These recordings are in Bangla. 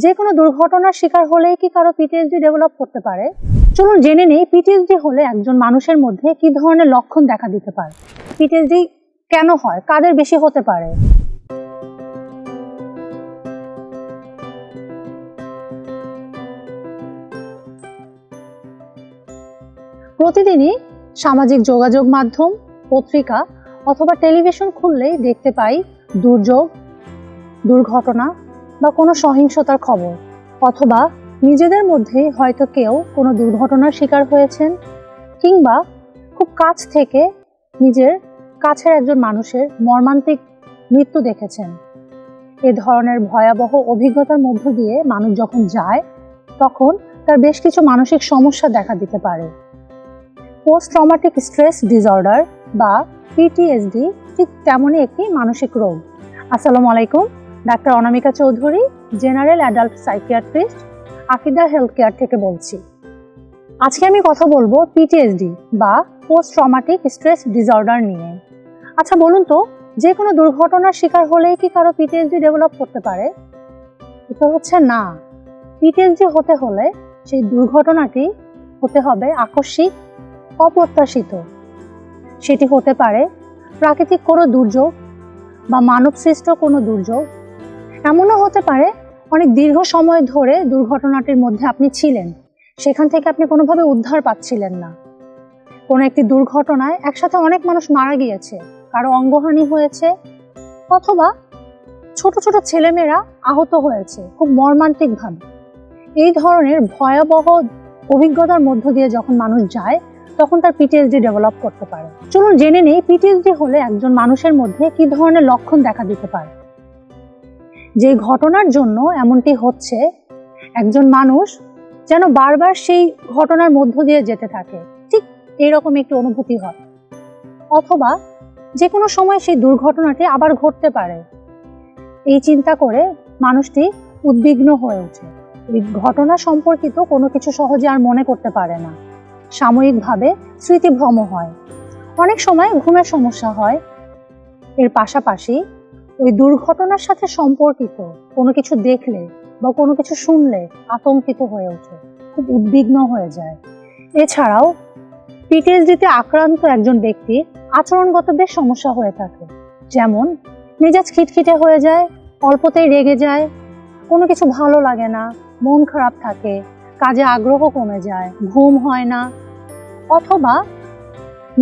যে কোনো দুর্ঘটনার শিকার হলেই কি কারো পিটিএসডি ডেভেলপ করতে পারে? চলুন জেনে নেই পিটিএসডি হলে একজন মানুষের মধ্যে কি ধরনের লক্ষণ দেখা দিতে পারে, পিটিএসডি কেন হয়, কাদের বেশি হতে পারে। প্রতিদিনই সামাজিক যোগাযোগ মাধ্যম, পত্রিকা অথবা টেলিভিশন খুললেই দেখতে পাই দুর্যোগ, দুর্ঘটনা বা কোনো সহিংসতার খবর, অথবা নিজেদের মধ্যে হয়তো কেউ কোনো দুর্ঘটনার শিকার হয়েছেন কিংবা খুব কাছ থেকে নিজের কাছের একজন মানুষের মর্মান্তিক মৃত্যু দেখেছেন। এ ধরনের ভয়াবহ অভিজ্ঞতার মধ্য দিয়ে মানুষ যখন যায় তখন তার বেশ কিছু মানসিক সমস্যা দেখা দিতে পারে। পোস্ট ট্রমাটিক স্ট্রেস ডিসঅর্ডার বা পিটিএসডি ঠিক তেমনই একটি মানসিক রোগ। আসসালামু আলাইকুম, ডাক্তার অনামিকা চৌধুরী, জেনারেল অ্যাডাল্ট সাইকিয়াট্রিস্ট, আকিদা হেলথ কেয়ার থেকে বলছি। আজকে আমি কথা বলবো পিটিএসডি বা পোস্ট ট্রমাটিক স্ট্রেস ডিসঅর্ডার নিয়ে। আচ্ছা বলুন তো, যে কোনো দুর্ঘটনার শিকার হলেই কি কারো পিটিএসডি ডেভেলপ করতে পারে? উত্তর হচ্ছে না। পিটিএসডি হতে হলে সেই দুর্ঘটনাটি হতে হবে আকস্মিক, অপ্রত্যাশিত। সেটি হতে পারে প্রাকৃতিক কোনো দুর্যোগ বা মানবসৃষ্ট কোনো দুর্যোগ। এমনও হতে পারে অনেক দীর্ঘ সময় ধরে দুর্ঘটনাটির মধ্যে আপনি ছিলেন, সেখান থেকে আপনি কোনোভাবে উদ্ধার পাচ্ছিলেন না। কোনো একটি দুর্ঘটনায় একসাথে অনেক মানুষ মারা গিয়েছে, কারো অঙ্গহানি হয়েছে, অথবা ছোট ছোট ছেলেমেয়েরা আহত হয়েছে খুব মর্মান্তিকভাবে। এই ধরনের ভয়াবহ অভিজ্ঞতার মধ্য দিয়ে যখন মানুষ যায় তখন তার পিটিএসডি ডেভেলপ করতে পারে। চলুন জেনে নেই পিটিএসডি হলে একজন মানুষের মধ্যে কি ধরনের লক্ষণ দেখা দিতে পারে। যে ঘটনার জন্য এমনটি হচ্ছে, একজন মানুষ যেন বারবার সেই ঘটনার মধ্য দিয়ে যেতে থাকে, ঠিক এইরকম একটি অনুভূতি হয়। অথবা যে কোনো সময় সেই দুর্ঘটনাটি আবার ঘটতে পারে, এই চিন্তা করে মানুষটি উদ্বিগ্ন হয়ে ওঠে। এই ঘটনা সম্পর্কিত কোনো কিছু সহজে আর মনে করতে পারে না। সাময়িকভাবে স্মৃতিভ্রম হয়, অনেক সময় ঘুমের সমস্যা হয়। এর পাশাপাশি ওই দুর্ঘটনার সাথে সম্পর্কিত কোনো কিছু দেখলে বা কোনো কিছু শুনলে আতঙ্কিত হয়ে ওঠে, খুব উদ্বিগ্ন হয়ে যায়। এছাড়াও পিটিএসডিতে আক্রান্ত একজন ব্যক্তির আচরণগত বেশ সমস্যা হয়ে থাকে, যেমন মেজাজ খিটখিটে হয়ে যায়, অল্পতেই রেগে যায়, কোনো কিছু ভালো লাগে না, মন খারাপ থাকে, কাজে আগ্রহ কমে যায়, ঘুম হয় না, অথবা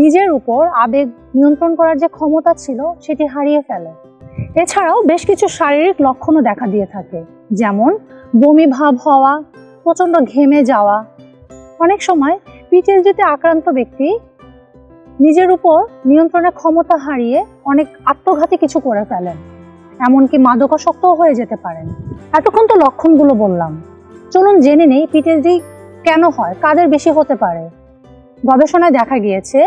নিজের উপর আবেগ নিয়ন্ত্রণ করার যে ক্ষমতা ছিল সেটি হারিয়ে ফেলে। এছাড়াও বেশ কিছু শারীরিক লক্ষণও দেখা দিয়ে থাকে, যেমন বমি ভাব হওয়া, প্রচণ্ড ঘেমে যাওয়া। অনেক সময় পিটিএসডিতে আক্রান্ত ব্যক্তি নিজের উপর নিয়ন্ত্রণের ক্ষমতা হারিয়ে অনেক আত্মঘাতী কিছু করে ফেলেন, এমনকি মাদকাসক্তও হয়ে যেতে পারেন। এতক্ষণ তো লক্ষণগুলো বললাম, চলুন জেনে নেই পিটিএসডি কেন হয়, কাদের বেশি হতে পারে। গবেষণায় দেখা গিয়েছে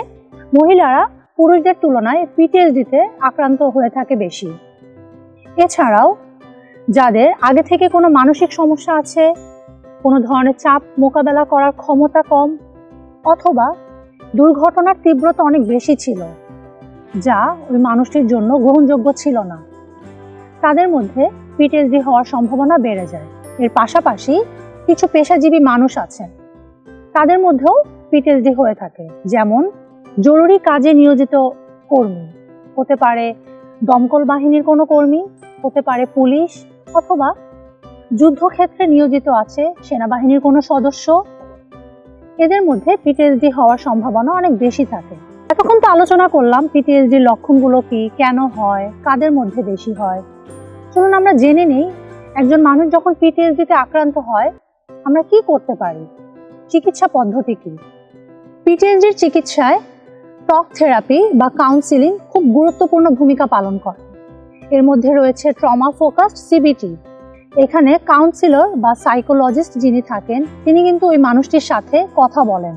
মহিলারা পুরুষদের তুলনায় পিটিএসডিতে আক্রান্ত হয়ে থাকে বেশি। এছাড়াও যাদের আগে থেকে কোনো মানসিক সমস্যা আছে, কোনো ধরনের চাপ মোকাবেলা করার ক্ষমতা কম, অথবা দুর্ঘটনার তীব্রতা অনেক বেশি ছিল যা ওই মানুষটির জন্য গ্রহণযোগ্য ছিল না, তাদের মধ্যে পিটিএসডি হওয়ার সম্ভাবনা বেড়ে যায়। এর পাশাপাশি কিছু পেশাজীবী মানুষ আছেন, তাদের মধ্যেও পিটিএসডি হয়ে থাকে, যেমন জরুরি কাজে নিয়োজিত কর্মী, হতে পারে দমকল বাহিনীর কোনো কর্মী, হতে পারে পুলিশ, অথবা যুদ্ধক্ষেত্রে নিয়োজিত আছে সেনাবাহিনীর কোনো সদস্য। এদের মধ্যে পিটিএসডি হওয়ার সম্ভাবনা অনেক বেশি থাকে। এতক্ষণ তো আলোচনা করলাম পিটিএসডির লক্ষণগুলো কি, কেন হয়, কাদের মধ্যে বেশি হয়। চলুন আমরা জেনে নেই একজন মানুষ যখন পিটিএসডিতে আক্রান্ত হয় আমরা কি করতে পারি, চিকিৎসা পদ্ধতি কি। পিটিএসডির চিকিৎসায় টক থেরাপি বা কাউন্সিলিং খুব গুরুত্বপূর্ণ ভূমিকা পালন করে। এর মধ্যে রয়েছে ট্রমা ফোকাসড সিবিটি। এখানে কাউন্সিলর বা সাইকোলজিস্ট যিনি থাকেন তিনি কিন্তু ওই মানুষটির সাথে কথা বলেন,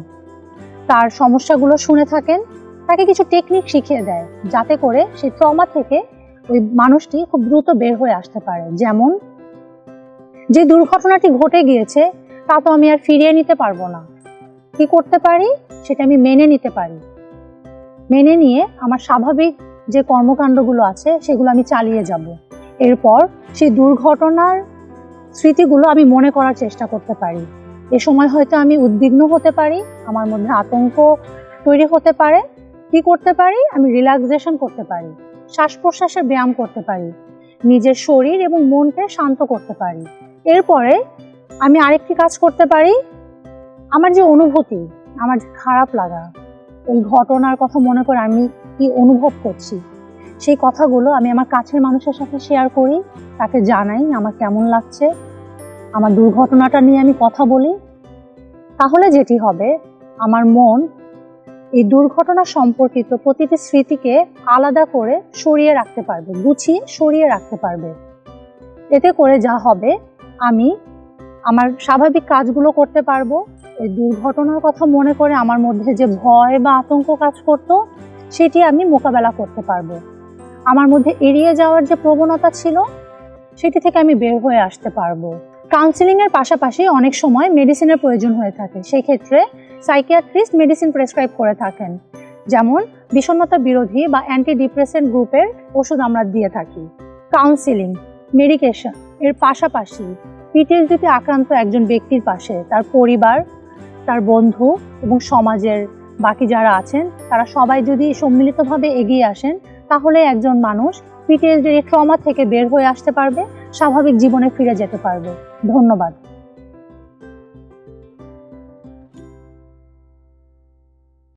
তার সমস্যাগুলো শুনে থাকেন, তাকে কিছু টেকনিক শিখিয়ে দেয় যাতে করে সেই ট্রমা থেকে ওই মানুষটি খুব দ্রুত বের হয়ে আসতে পারে। যেমন যে দুর্ঘটনাটি ঘটে গিয়েছে তা তো আমি আর ফিরিয়ে নিতে পারবো না, কি করতে পারি সেটা আমি মেনে নিতে পারি, মেনে নিয়ে আমার স্বাভাবিক যে কর্মকাণ্ডগুলো আছে সেগুলো আমি চালিয়ে যাব। এরপর সেই দুর্ঘটনার স্মৃতিগুলো আমি মনে করার চেষ্টা করতে পারি। এ সময় হয়তো আমি উদ্বিগ্ন হতে পারি, আমার মধ্যে আতঙ্ক তৈরি হতে পারে। কি করতে পারি? আমি রিল্যাক্সেশন করতে পারি, শ্বাস প্রশ্বাসের ব্যায়াম করতে পারি, নিজের শরীর এবং মনকে শান্ত করতে পারি। এরপরে আমি আরেকটি কাজ করতে পারি, আমার যে অনুভূতি, আমার যে খারাপ লাগা, ওই ঘটনার কথা মনে করে আমি কি অনুভব করছি, সেই কথাগুলো আমি আমার কাছের মানুষের সাথে শেয়ার করি, তাকে জানাই আমার কেমন লাগছে, আমার দুর্ঘটনাটা নিয়ে আমি কথা বলি। তাহলে যেটি হবে, আমার মন এই দুর্ঘটনা সম্পর্কিত প্রতিটি স্মৃতিকে আলাদা করে সরিয়ে রাখতে পারবে, গুছিয়ে সরিয়ে রাখতে পারবে। এতে করে যা হবে, আমি আমার স্বাভাবিক কাজগুলো করতে পারবো। ওই দুর্ঘটনার কথা মনে করে আমার মধ্যে যে ভয় বা আতঙ্ক কাজ করতো, সেটি আমি মোকাবেলা করতে পারবো। আমার মধ্যে এড়িয়ে যাওয়ার যে প্রবণতা ছিল, সেটি থেকে আমি বের হয়ে আসতে পারবো। কাউন্সিলিং এর পাশাপাশি অনেক সময় মেডিসিনের প্রয়োজন হয়ে থাকে। সেই ক্ষেত্রে সাইকিয়াট্রিস্ট মেডিসিন প্রেসক্রাইব করে থাকেন, যেমন বিষণ্ণতা বিরোধী বা অ্যান্টি ডিপ্রেসেন্ট গ্রুপের ওষুধ আমরা দিয়ে থাকি। কাউন্সিলিং, মেডিকেশন এর পাশাপাশি পিটিএসডিতে আক্রান্ত একজন ব্যক্তির পাশে তার পরিবার, তার বন্ধু এবং সমাজের বাকি যারা আছেন, তারা সবাই যদি সম্মিলিতভাবে এগিয়ে আসেন, তাহলে একজন মানুষ পিটিএসডির ট্রমা থেকে বের হয়ে আসতে পারবে, স্বাভাবিক জীবনে ফিরে যেতে পারবে। ধন্যবাদ।